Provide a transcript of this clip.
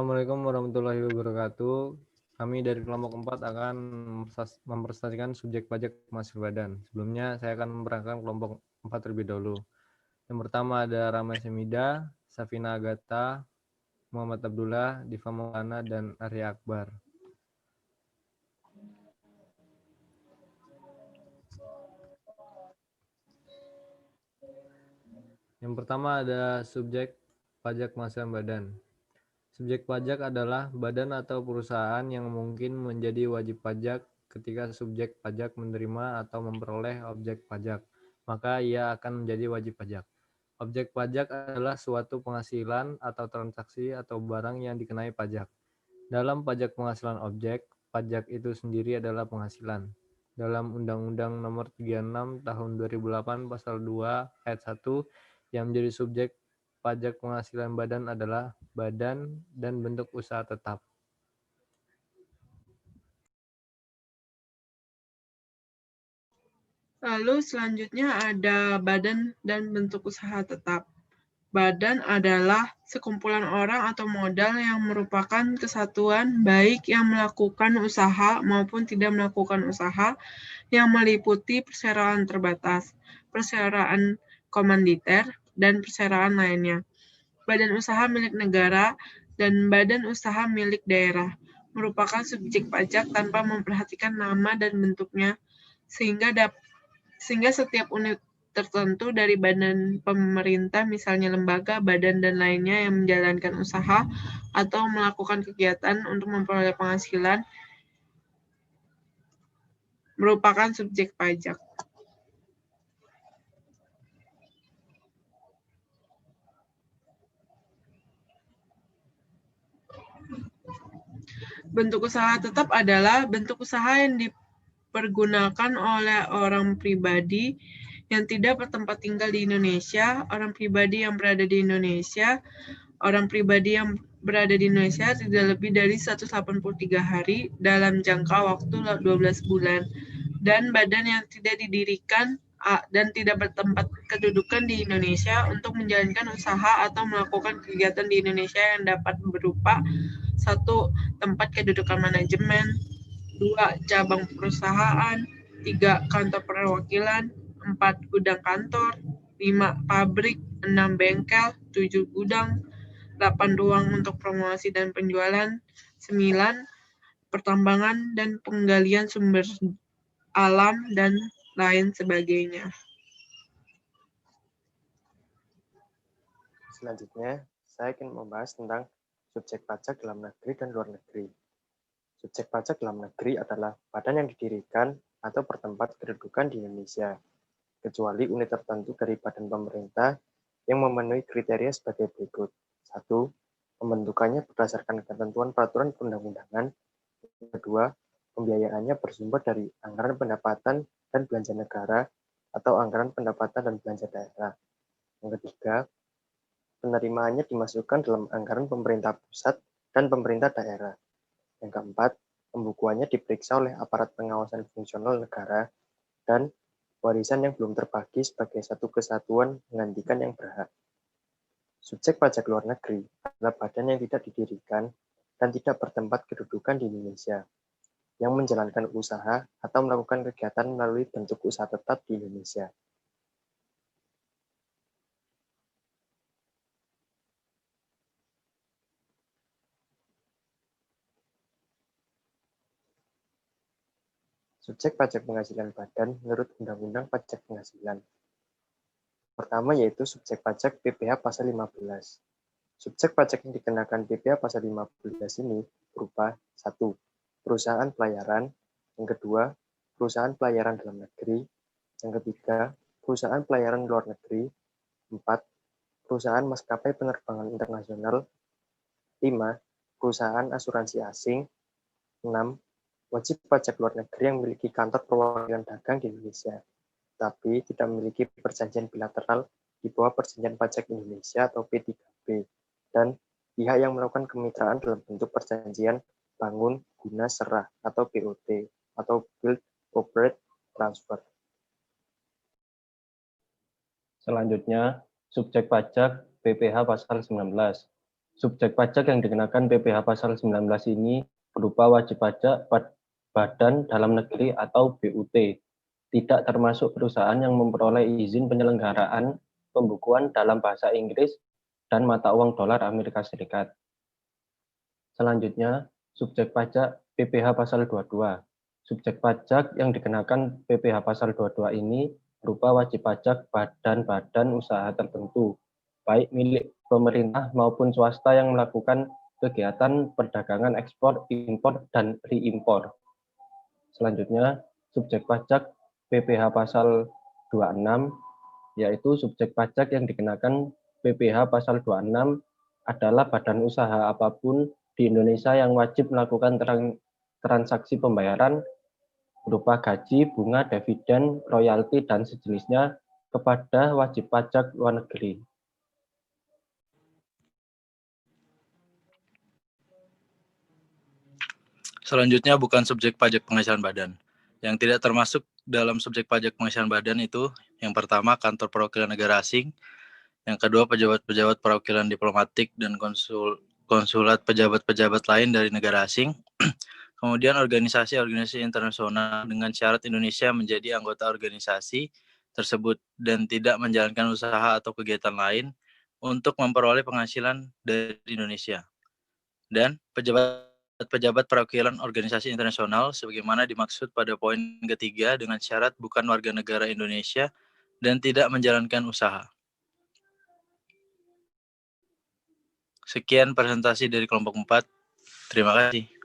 Assalamualaikum warahmatullahi wabarakatuh. Kami dari kelompok 4 akan mempresentasikan subjek pajak penghasilan badan. Sebelumnya saya akan memperkenalkan kelompok 4 terlebih dahulu. Yang pertama ada Ramai Semida, Safina Agatha, Muhammad Abdullah, Diva Maulana, dan Arya Akbar. Yang pertama ada subjek pajak penghasilan badan. Subjek pajak adalah badan atau perusahaan yang mungkin menjadi wajib pajak ketika subjek pajak menerima atau memperoleh objek pajak, maka ia akan menjadi wajib pajak. Objek pajak adalah suatu penghasilan atau transaksi atau barang yang dikenai pajak. Dalam pajak penghasilan objek, pajak itu sendiri adalah penghasilan. Dalam Undang-Undang Nomor 36 Tahun 2008 Pasal 2 Ayat 1 yang menjadi subjek pajak penghasilan badan adalah badan dan bentuk usaha tetap. Lalu selanjutnya ada badan dan bentuk usaha tetap. Badan adalah sekumpulan orang atau modal yang merupakan kesatuan baik yang melakukan usaha maupun tidak melakukan usaha yang meliputi perseroan terbatas, perseroan komanditer, dan perseroan lainnya. Badan usaha milik negara dan badan usaha milik daerah merupakan subjek pajak tanpa memperhatikan nama dan bentuknya, sehingga setiap unit tertentu dari badan pemerintah, misalnya lembaga, badan, dan lainnya yang menjalankan usaha atau melakukan kegiatan untuk memperoleh penghasilan merupakan subjek pajak. Bentuk usaha tetap adalah bentuk usaha yang dipergunakan oleh orang pribadi yang tidak bertempat tinggal di Indonesia, orang pribadi yang berada di Indonesia, orang pribadi yang berada di Indonesia tidak lebih dari 183 hari dalam jangka waktu 12 bulan, dan badan yang tidak didirikan dan tidak bertempat kedudukan di Indonesia untuk menjalankan usaha atau melakukan kegiatan di Indonesia yang dapat berupa 1. Tempat kedudukan manajemen, 2. Cabang perusahaan, 3. Kantor perwakilan, 4. Gudang kantor, 5. Pabrik, 6. Bengkel, 7. Gudang, 8. Ruang untuk promosi dan penjualan, 9. Pertambangan dan penggalian sumber alam, dan lain sebagainya. Selanjutnya, saya ingin membahas tentang subjek pajak dalam negeri dan luar negeri. Subjek pajak dalam negeri adalah badan yang didirikan atau bertempat kedudukan di Indonesia, kecuali unit tertentu dari badan pemerintah yang memenuhi kriteria sebagai berikut. 1. Pembentukannya berdasarkan ketentuan peraturan perundang-undangan. 2. Pembiayaannya bersumber dari anggaran pendapatan dan belanja negara atau anggaran pendapatan dan belanja daerah. Yang ketiga, penerimaannya dimasukkan dalam anggaran pemerintah pusat dan pemerintah daerah. Yang keempat, pembukuannya diperiksa oleh aparat pengawasan fungsional negara, dan warisan yang belum terbagi sebagai satu kesatuan menggantikan yang berhak. Subjek pajak luar negeri adalah badan yang tidak didirikan dan tidak bertempat kedudukan di Indonesia, yang menjalankan usaha atau melakukan kegiatan melalui bentuk usaha tetap di Indonesia. Subjek pajak penghasilan badan menurut Undang-Undang Pajak Penghasilan. Pertama yaitu subjek pajak PPh pasal 15. Subjek pajak yang dikenakan PPh pasal 15 ini berupa 1. Perusahaan pelayaran, yang kedua, perusahaan pelayaran dalam negeri, yang ketiga, perusahaan pelayaran luar negeri, 4. Perusahaan maskapai penerbangan internasional, 5. Perusahaan asuransi asing, 6. Wajib pajak luar negeri yang memiliki kantor perwakilan dagang di Indonesia, tapi tidak memiliki perjanjian bilateral di bawah Perjanjian Pajak Indonesia atau P3B, dan pihak yang melakukan kemitraan dalam bentuk perjanjian bangun guna serah atau BOT atau Build Operate Transfer. Selanjutnya, subjek pajak PPh pasal 19. Subjek pajak yang dikenakan PPh pasal 19 ini berupa wajib pajak badan dalam negeri atau BUT, tidak termasuk perusahaan yang memperoleh izin penyelenggaraan pembukuan dalam bahasa Inggris dan mata uang dolar Amerika Serikat. Selanjutnya, subjek pajak PPh pasal 22. Subjek pajak yang dikenakan PPh pasal 22 ini berupa wajib pajak badan-badan usaha tertentu, baik milik pemerintah maupun swasta yang melakukan kegiatan perdagangan ekspor, impor, dan reimpor. Selanjutnya, subjek pajak PPh pasal 26, yaitu subjek pajak yang dikenakan PPh pasal 26 adalah badan usaha apapun di Indonesia yang wajib melakukan transaksi pembayaran berupa gaji, bunga, dividen, royalti, dan sejenisnya kepada wajib pajak luar negeri. Selanjutnya bukan subjek pajak penghasilan badan. Yang tidak termasuk dalam subjek pajak penghasilan badan itu, yang pertama kantor perwakilan negara asing, yang kedua pejabat-pejabat perwakilan diplomatik dan konsulat pejabat-pejabat lain dari negara asing, kemudian organisasi-organisasi internasional dengan syarat Indonesia menjadi anggota organisasi tersebut dan tidak menjalankan usaha atau kegiatan lain untuk memperoleh penghasilan dari Indonesia. Dan pejabat perwakilan organisasi internasional sebagaimana dimaksud pada poin ketiga dengan syarat bukan warga negara Indonesia dan tidak menjalankan usaha. Sekian presentasi dari kelompok 4. Terima kasih.